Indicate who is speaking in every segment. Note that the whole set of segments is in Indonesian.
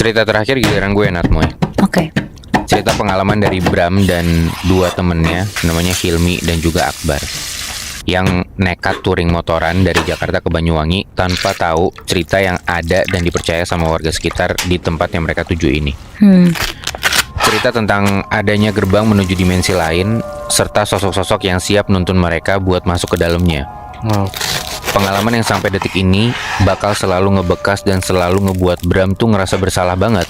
Speaker 1: Cerita terakhir giliran gue, Natmoy.
Speaker 2: Oke.
Speaker 1: Cerita pengalaman dari Bram dan dua temennya, namanya Hilmi dan juga Akbar, yang nekat touring motoran dari Jakarta ke Banyuwangi tanpa tahu cerita yang ada dan dipercaya sama warga sekitar di tempat yang mereka tuju ini. Cerita tentang adanya gerbang menuju dimensi lain, serta sosok-sosok yang siap nuntun mereka buat masuk ke dalamnya.
Speaker 3: Wow.
Speaker 1: Pengalaman yang sampai detik ini bakal selalu ngebekas dan selalu ngebuat Bram tuh ngerasa bersalah banget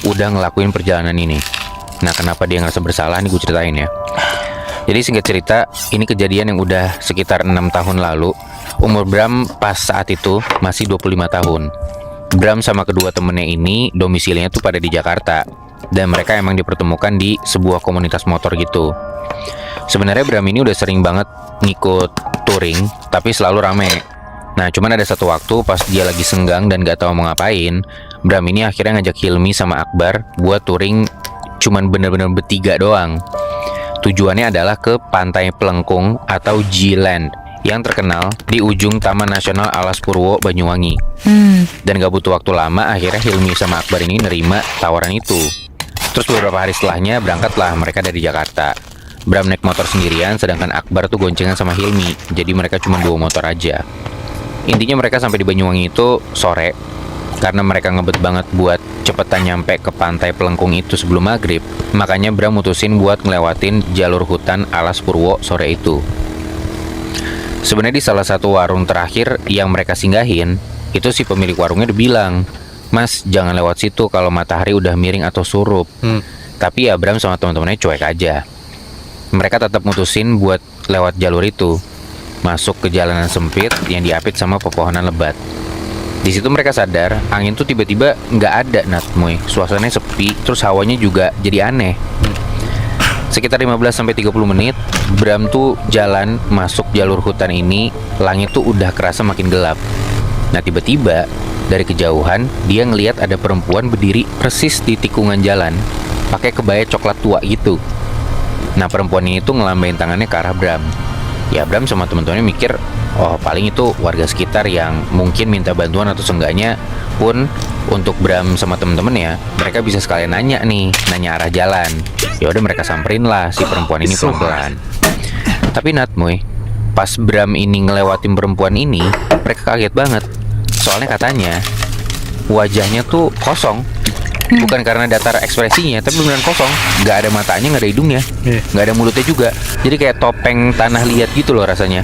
Speaker 1: udah ngelakuin perjalanan ini. Nah, kenapa dia ngerasa bersalah nih gue ceritain ya. Jadi singkat cerita, ini kejadian yang udah sekitar 6 tahun lalu. Umur Bram pas saat itu masih 25 tahun. Bram sama kedua temennya ini domisilinya tuh pada di Jakarta, dan mereka emang dipertemukan di sebuah komunitas motor gitu. Sebenarnya Bram ini udah sering banget ngikut touring, tapi selalu rame. Nah, cuman ada satu waktu pas dia lagi senggang dan gak tahu mau ngapain, Bram ini akhirnya ngajak Hilmi sama Akbar buat touring cuman bener-bener bertiga doang. Tujuannya adalah ke Pantai Pelengkung atau G-Land yang terkenal di ujung Taman Nasional Alas Purwo, Banyuwangi. Dan gak butuh waktu lama, akhirnya Hilmi sama Akbar ini nerima tawaran itu. Terus beberapa hari setelahnya berangkatlah mereka dari Jakarta. Bram naik motor sendirian, sedangkan Akbar tuh goncengan sama Hilmi. Jadi mereka cuma 2 motor aja. Intinya mereka sampai di Banyuwangi itu sore, karena mereka ngebet banget buat cepetan nyampe ke Pantai Pelengkung itu sebelum maghrib. Makanya Bram mutusin buat ngelewatin jalur hutan Alas Purwo sore itu. Sebenarnya di salah satu warung terakhir yang mereka singgahin, itu si pemilik warungnya udah bilang, "Mas, jangan lewat situ kalau matahari udah miring atau surup." Tapi ya Bram sama teman-temannya cuek aja. Mereka tetap mutusin buat lewat jalur itu, masuk ke jalanan sempit yang diapit sama pepohonan lebat. Di situ mereka sadar angin tuh tiba-tiba nggak ada, Natmoy. Suasananya sepi, terus hawanya juga jadi aneh. Sekitar 15-30 menit, Bram tuh jalan masuk jalur hutan ini, langit tuh udah kerasa makin gelap. Nah, tiba-tiba dari kejauhan dia ngelihat ada perempuan berdiri persis di tikungan jalan, pakai kebaya coklat tua gitu. Nah, perempuan ini tuh ngelambain tangannya ke arah Bram. Ya, Bram sama teman-temannya mikir, oh paling itu warga sekitar yang mungkin minta bantuan, atau seenggaknya pun untuk Bram sama temen-temennya, mereka bisa sekalian nanya arah jalan. Ya udah mereka samperin lah si perempuan ini pelan-pelan. Tapi Natmoy, pas Bram ini ngelewatin perempuan ini, mereka kaget banget. Soalnya katanya wajahnya tuh kosong. Bukan karena datar ekspresinya, tapi beneran kosong. Gak ada matanya, gak ada hidungnya, gak ada mulutnya juga. Jadi kayak topeng tanah liat gitu loh rasanya.